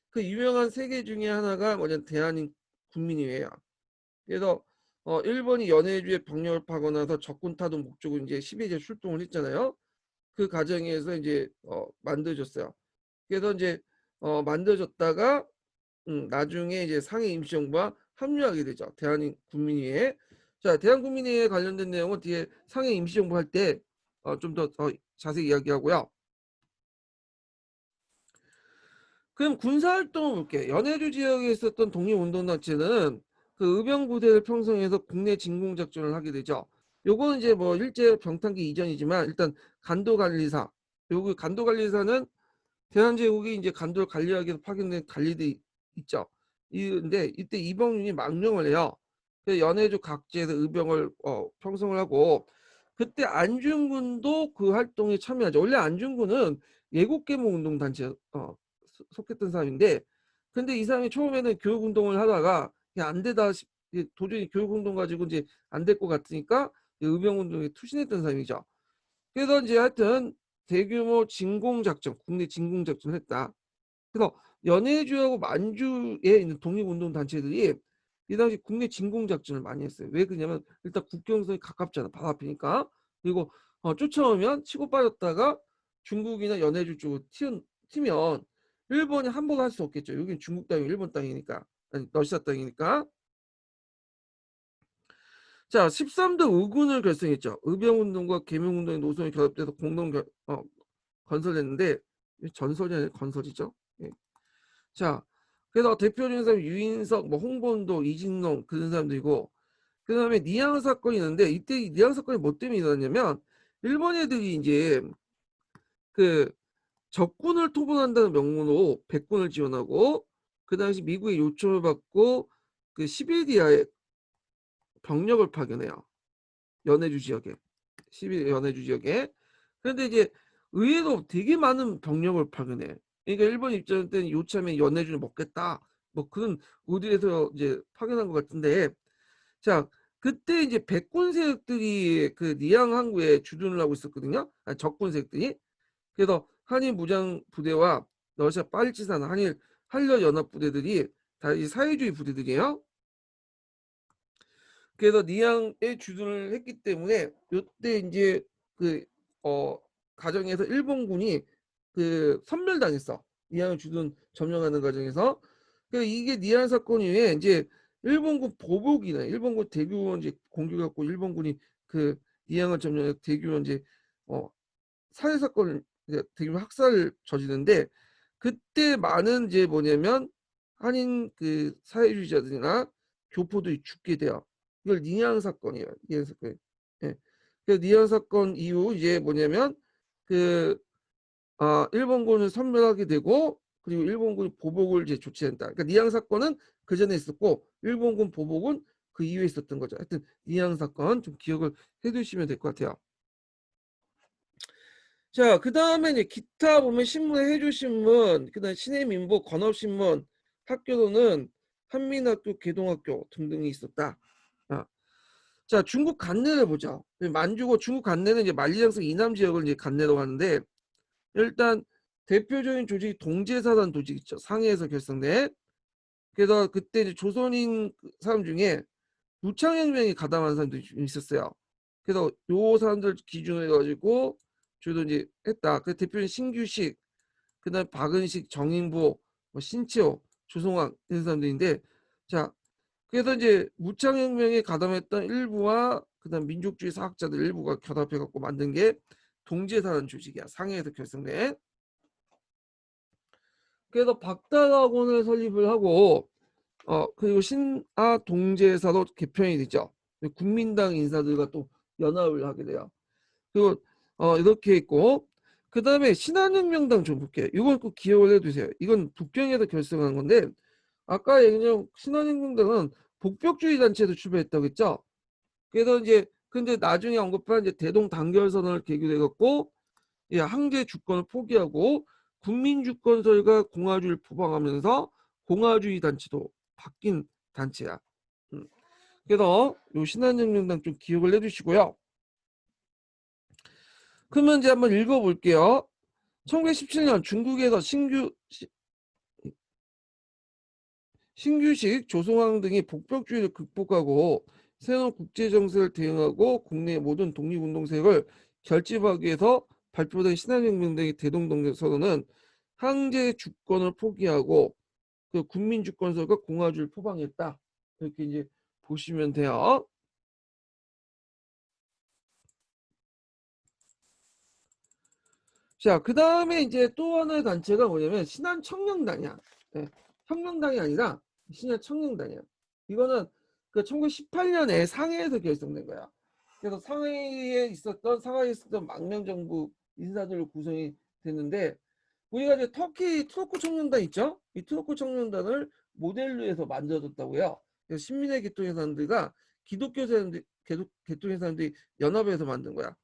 그 유명한 3개 중에 하나가 뭐냐면 대한국민회의예요. 그래서 일본이 연해주에 병력을 파거나서 적군 타도 목적으로 이제 12제 출동을 했잖아요. 그 과정에서 이제 만들어졌어요. 그래서 이제 만들어졌다가 나중에 이제 상해 임시정부와 합류하게 되죠. 대한국민회의에. 자, 대한국민회의에 관련된 내용은 뒤에 상해 임시정부 할 때 좀 더 자세히 이야기하고요. 그럼 군사활동을 볼게요. 연해주 지역에 있었던 독립운동단체는 그 의병부대를 편성해서 국내 진공작전을 하게 되죠. 요거는 이제 뭐 일제 병탄기 이전이지만 일단 간도관리사. 요거 간도관리사는 대한제국이 이제 간도를 관리하기 위해서 파견된 관리들이 있죠. 근데 이때 이병윤이 망명을 해요. 그래서 연해주 각지에서 의병을 편성을 하고 그때 안중근도 그 활동에 참여하죠. 원래 안중근은 예국계몽운동단체에 속했던 사람인데 근데 이 사람이 처음에는 교육운동을 하다가 그냥 안 되다 도저히 교육운동 가지고 이제 안 될 것 같으니까 의병운동에 투신했던 사람이죠. 그래서 이제 하여튼 대규모 진공작전, 국내 진공작전을 했다. 그래서 연해주하고 만주에 있는 독립운동 단체들이 이 당시 국내 진공작전을 많이 했어요. 왜 그러냐면 일단 국경선이 가깝잖아. 바로 앞이니까. 그리고 쫓아오면 치고 빠졌다가 중국이나 연해주 쪽으로 튀면 일본이 함부로 할 수 없겠죠. 여기는 중국 땅이 일본 땅이니까. 아니, 러시아 땅이니까. 자, 13도 의군을 결성했죠. 의병운동과 계명운동의 노선이 결합돼서 건설했는데 전설이 아니라 건설이죠. 예. 자, 그래서 대표적인 사람이 유인석, 뭐 홍범도, 이진동 그런 사람들이고 그 다음에 니항 사건이 있는데 이때 이 니항 사건이 뭐 때문에 일어났냐면 일본 애들이 이제 그 적군을 토벌한다는 명분으로 백군을 지원하고 그 당시 미국의 요청을 받고 그 시베리아에 병력을 파견해요. 연해주 지역에. 시베리아 연해주 지역에. 그런데 이제 의외로 되게 많은 병력을 파견해. 그러니까 일본 입장 때는 요참에 연해주를 먹겠다. 뭐 그런 의도에서 이제 파견한 것 같은데, 자 그때 이제 백군 세력들이 그 니양 항구에 주둔을 하고 있었거든요. 아니, 적군 세력들이. 그래서 한일 무장 부대와 러시아 빨치산 한일 한려 연합 부대들이 다 이 사회주의 부대들이에요. 그래서 니양에 주둔을 했기 때문에 이때 이제 그 과정에서 일본군이 그 선멸당했어. 니양 주둔 점령하는 과정에서. 그 이게 니양 사건 이후에 이제 일본군 보복이나 일본군 대규모 이제 공격했고 일본군이 그 니양을 점령해서 대규모 이제 살해 사건을 대규모 학살을 저지르는데 그때 많은 이제 뭐냐면 한인 그 사회주의자들이나 교포들이 죽게 돼요. 이걸 니안 사건이에요. 니안 사건. 예. 그 니안 사건 이후 이제 뭐냐면 그 일본군을 섬멸하게 되고 그리고 일본군이 보복을 이제 조치한다. 그러니까 니안 사건은 그 전에 있었고 일본군 보복은 그 이후에 있었던 거죠. 하여튼 니안 사건 좀 기억을 해두시면 될 것 같아요. 자, 그 다음에 이제 기타 보면 신문에 해주신문, 그 다음에 신해민보, 건업신문, 학교로는 한민학교, 개동학교 등등이 있었다. 자, 중국 간내를 보자. 만주고 중국 간내는 이제 만리장성 이남 지역을 이제 간내로 하는데 일단 대표적인 조직이 동제사단 조직 있죠. 상해에서 결성된. 그래서 그때 이제 조선인 사람 중에 무창혁명에 가담한 사람들이 좀 있었어요. 그래서 요 사람들 기준으로 해가지고 저도 이제 했다. 그 대표는 신규식, 그다음 박은식, 정인보, 뭐 신치호, 조성왕 이런 사람들인데, 자 그래서 이제 무창혁명에 가담했던 일부와 그다음 민족주의 사학자들 일부가 결합해갖고 만든 게 동지사단 조직이야. 상해에서 결성된. 그래서 박다학원을 설립을 하고 그리고 신아 동제사도 개편이 되죠. 국민당 인사들과 또 연합을 하게 돼요. 그리고 이렇게 있고 그 다음에 신한혁명당 좀 볼게요. 이건 꼭 기억을 해두세요. 이건 북경에서 결성한 건데 아까 얘기한 신한혁명당은 복벽주의 단체에서 출발했다고 했죠. 그래서 이제 근데 나중에 언급한 이제 대동 단결선언을 계기로 해갖고 한계 주권을 포기하고 국민 주권설과 공화주의를 표방하면서 공화주의 단체도 바뀐 단체야. 음. 그래서 요 신한정명당 좀 기억을 해두시고요. 그러면 이제 한번 읽어볼게요. 1917년 중국에서 신규식 조성왕 등이 복벽주의를 극복하고 새로운 국제 정세를 대응하고 국내 모든 독립운동 세력을 결집하기 위해서 발표된 신한혁명당의 대동독립서로는 황제 주권을 포기하고 그 국민 주권서가 공화주의를 포방했다. 이렇게 이제 보시면 돼요. 자, 그 다음에 이제 또 하나의 단체가 뭐냐면 신한청년단이야. 네, 혁명당이 아니라 신한청년단이야. 이거는 그 1918년에 상해에서 결성된 거야. 그래서 상하이에 있었던 망명정부 인사들로 구성이 됐는데 우리가 이제 터키 트로크 청년단 있죠? 이 트로크 청년단을 모델로 해서 만들어졌다고요. 그래서 신민의 개통회사들과 기독교 사람들, 개통회사들이 연합해서 만든 거야.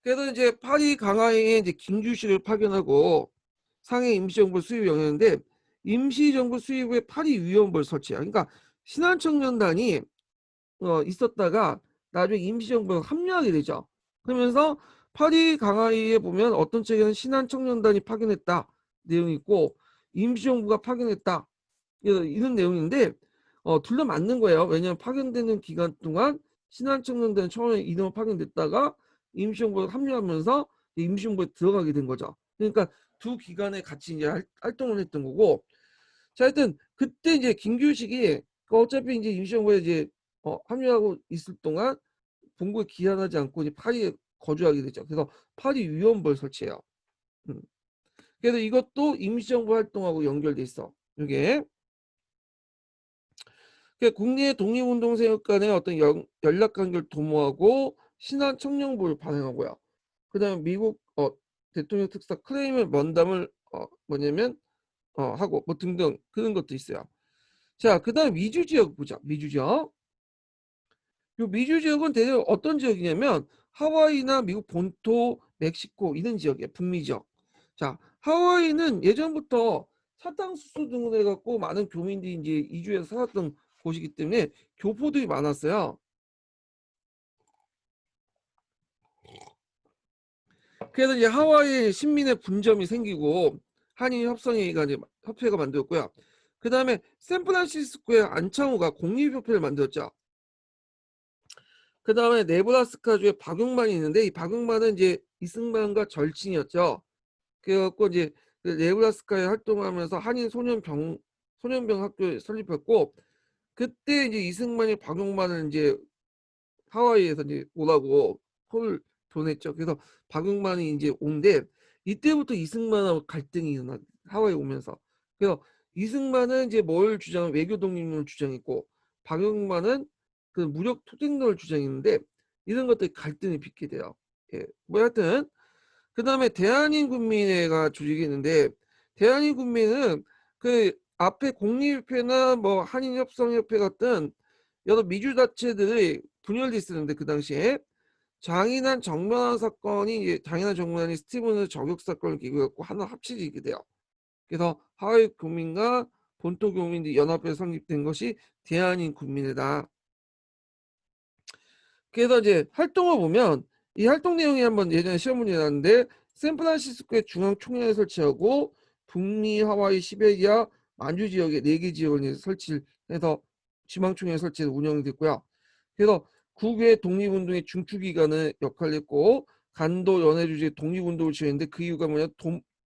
그래서 이제 파리 강화에 이제 김주식을 파견하고 상해 임시정부 수립을 영했는데 임시정부 수립 후에 파리 위원부를 설치해요. 그러니까 신한청년단이 있었다가 나중에 임시정부에 합류하게 되죠. 그러면서 파리 강화에 보면 어떤 책에는 신한청년단이 파견했다 내용이 있고 임시정부가 파견했다 이런 내용인데 둘 다 맞는 거예요. 왜냐하면 파견되는 기간 동안 신한청년단 처음에 이름을 파견됐다가 임시정부에 합류하면서 임시정부에 들어가게 된 거죠. 그러니까 두 기간에 같이 이제 활동을 했던 거고. 자, 하여튼 그때 이제 김규식이 어차피 이제 임시정부에 이제 합류하고 있을 동안 본국에 귀환하지 않고 이제 파리에 거주하게 되죠. 그래서 파리 위원부를 설치해요. 음. 그래서 이것도 임시정부 활동하고 연결돼 있어. 이게 국내 독립운동 세력 간의 어떤 연락 관계를 도모하고 신한 청년부를 발행하고요. 그다음에 미국 대통령 특사 클레임의 면담을 뭐냐면 하고 뭐 등등 그런 것도 있어요. 자, 그다음 미주 지역 보자. 미주 지역. 요 미주 지역은 대략 어떤 지역이냐면 하와이나 미국 본토, 멕시코 이런 지역이에요. 북미 지역. 자, 하와이는 예전부터 사탕수수 등을 해갖고 많은 교민들이 이제 이주해서 살았던 곳이기 때문에 교포들이 많았어요. 그래서 이제 하와이 신민의 분점이 생기고 한인 협상회가 이제 협회가 만들었고요. 그 다음에 샌프란시스코의 안창호가 공립협회를 만들었죠. 그 다음에 네브라스카주에 박용만이 있는데 이 박용만은 이제 이승만과 절친이었죠. 그래갖고 이제 그 네브라스카에 활동하면서 한인 소년병 학교를 설립했고 그때 이제 이승만이 박용만을 이제 하와이에서 이제 오라고 콜을 보냈죠. 그래서 박용만이 이제 온데 이때부터 이승만하고 갈등이 일어나 하와이 오면서. 그래서 이승만은 이제 뭘 주장 외교 독립론을 주장했고 박용만은 그 무력 투쟁론을 주장했는데 이런 것들이 갈등이 빚게 돼요. 예. 뭐 하여튼 그다음에 대한인국민회가 조직했는데 대한인국민은 그 앞에 공립협회나 뭐 한인협성협회 같은 여러 미주단체들이 분열돼 있었는데 그 당시에 장인한 정면환 사건이 이제 장인한 정면환이 스티븐스 저격 사건을 기고했고 하나 합치게 돼요. 그래서 하와이 국민과 본토 교민들이 연합해서 성립된 것이 대한인국민회다. 그래서 이제 활동을 보면 이 활동 내용이 한번 예전에 시험 문제 나왔는데 샌프란시스코의 중앙 총회를 설치하고 북미, 하와이, 시베리아, 만주 지역에 4개 지역을 설치해서 지방총회 설치해서 운영이 됐고요. 그래서 국외 독립운동의 중추기관을 역할을 했고 간도 연해주지의 독립운동을 지었는데 그 이유가 뭐냐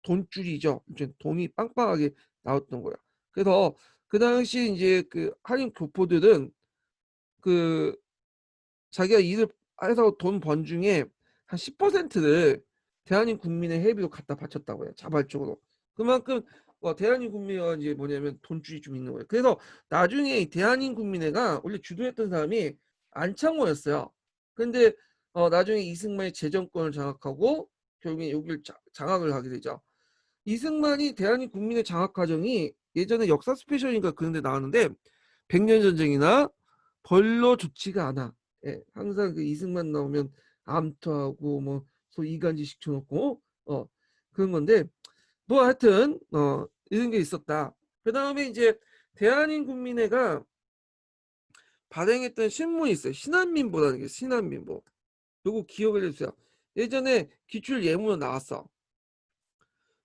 돈줄이죠. 돈이 빵빵하게 나왔던 거예요. 그래서 그 당시 이제 그 한인 교포들은 그 자기가 일을 해서 돈 번 중에 한 10%를 대한민 국민의 회비로 갖다 바쳤다고 해요. 자발적으로. 그만큼 대한민 국민회가 이제 뭐냐면 돈줄이 좀 있는 거예요. 그래서 나중에 대한민 국민회가 원래 주도했던 사람이 안창호였어요. 근데 나중에 이승만이 재정권을 장악하고 결국에 여기를 장악을 하게 되죠. 이승만이 대한민 국민의 장악 과정이 예전에 역사 스페셜인가 그런 데 나왔는데 백년 전쟁이나 별로 좋지가 않아. 예, 항상 그 이승만 나오면 암투하고 뭐 소위 이간질 시켜놓고 그런 건데 뭐 하여튼 이런 게 있었다. 그 다음에 이제 대한인국민회가 발행했던 신문이 있어요. 신한민보라는 게 신한민보. 요거 기억을 해 주세요. 예전에 기출 예문으로 나왔어.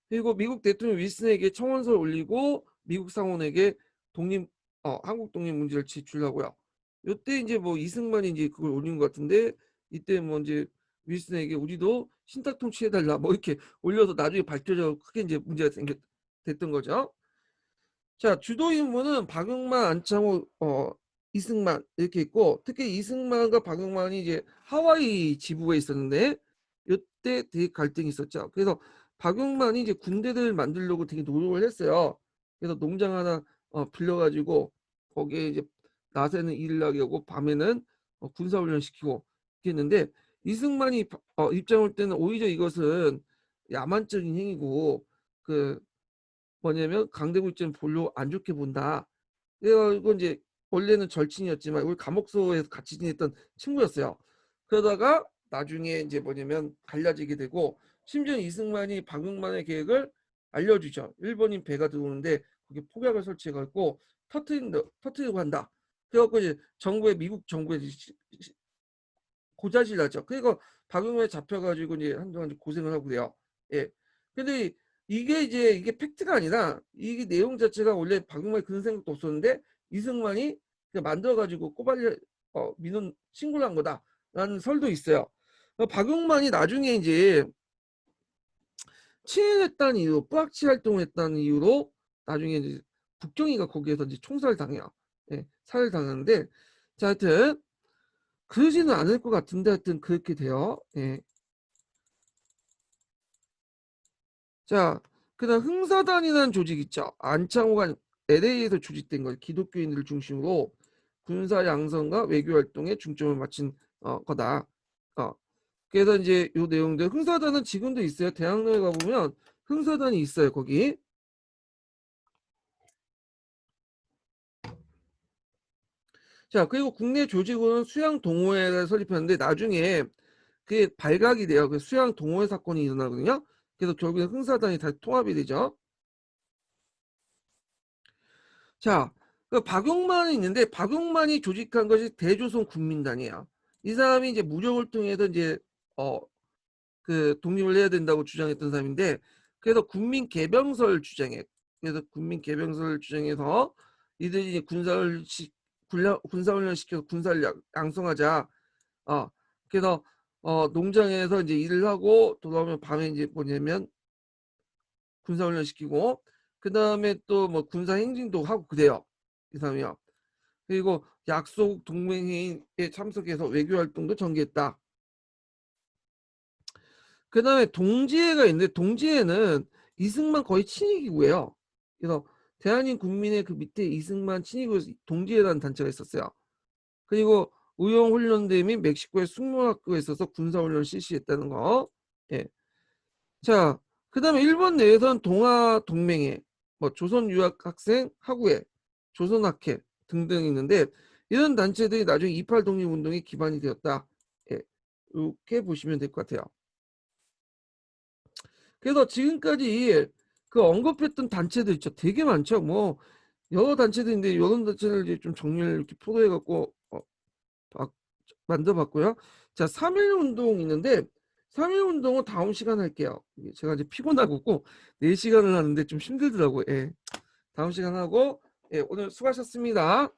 그리고 미국 대통령 윌슨에게 청원서를 올리고 미국 상원에게 독립 한국 독립 문제를 제출하고요. 요때 이제 뭐 이승만이 이제 그걸 올린 것 같은데 이때 뭐 이제 윌슨에게 우리도 신탁 통치해 달라 뭐 이렇게 올려서 나중에 밝혀져 크게 이제 문제가 됐던 거죠. 자, 주도 인물은 박용만, 안창호, 이승만 이렇게 있고 특히 이승만과 박용만이 이제 하와이 지부에 있었는데 이때 되게 갈등이 있었죠. 그래서 박용만이 이제 군대를 만들려고 되게 노력을 했어요. 그래서 농장 하나 빌려가지고 거기에 이제 낮에는 일을 하게 하고 밤에는 군사훈련 시키고 이렇게 했는데 이승만이 입장할 때는 오히려 이것은 야만적인 행위고 그 뭐냐면 강대국 입장을 별로 안 좋게 본다. 그래가지고 이제 원래는 절친이었지만 우리 감옥소에서 같이 지냈던 친구였어요. 그러다가 나중에 이제 뭐냐면 갈라지게 되고 심지어 이승만이 박용만의 계획을 알려주죠. 일본인 배가 들어오는데 거기 폭약을 설치해갖고 터트리려고 한다. 그래갖고 이제 정부에 미국 정부에 고자질 나죠. 그리고 박용만에 잡혀가지고 이제 한동안 고생을 하고 그래요. 예. 근데 이게 팩트가 아니라 이게 내용 자체가 원래 박용만이 그런 생각도 없었는데 이승만이 만들어가지고 꼬발려 민원 신고를 한 거다라는 설도 있어요. 박용만이 나중에 이제 친일했다는 이유로 뿌악치 활동을 했다는 이유로 나중에 이제 국경이가 거기에서 이제 총살 당해요. 예, 살을 당하는데 자 하여튼 그러지는 않을 것 같은데 하여튼 그렇게 돼요. 예. 자, 그다음 흥사단이라는 조직 있죠. 안창호가 LA에서 조직된 걸 기독교인들을 중심으로 군사 양성과 외교 활동에 중점을 맞춘 거다. 어. 그래서 이제 요 내용들 흥사단은 지금도 있어요. 대학로에 가보면 흥사단이 있어요. 거기. 자, 그리고 국내 조직으로는 수양 동호회를 설립했는데 나중에 그게 발각이 돼요. 그 수양 동호회 사건이 일어나거든요. 그래서 결국에 흥사단이 다시 통합이 되죠. 자, 그 박용만이 있는데 박용만이 조직한 것이 대조선 국민당이에요. 이 사람이 이제 무력을 통해서 이제 어 그 독립을 해야 된다고 주장했던 사람인데 그래서 국민 개병설 주장해. 그래서 국민 개병설 주장해서 이들이 이제 군사훈련 시켜서 군사를 양성하자. 그래서 농장에서 이제 일을 하고 돌아오면 밤에 이제 뭐냐면 군사훈련 시키고 그 다음에 또 뭐 군사 행진도 하고 그래요. 이 사람이요. 그리고 약속 동맹회의에 참석해서 외교 활동도 전개했다. 그 다음에 동지회가 있는데 동지회는 이승만 거의 친이기구예요. 그래서 대한민 국민의 그 밑에 이승만 친이구 동지회라는 단체가 있었어요. 그리고 의용훈련대 및 멕시코의 숙련학교에 있어서 군사훈련을 실시했다는 거. 예. 자, 그 다음에 일본 내에서는 동아동맹회, 뭐 조선유학학생 학우회, 조선학회 등등 있는데 이런 단체들이 나중에 28 독립운동의 기반이 되었다. 예, 이렇게 보시면 될 것 같아요. 그래서 지금까지 그 언급했던 단체들 있죠. 되게 많죠. 뭐 여러 단체들인데 이런 단체를 이제 좀 정리를 이렇게 포도해갖고 만들어봤고요. 자, 3.1 운동 있는데 3.1 운동은 다음 시간 할게요. 제가 이제 피곤하고 4시간을 하는데 좀 힘들더라고요. 예. 다음 시간 하고 예, 오늘 수고하셨습니다.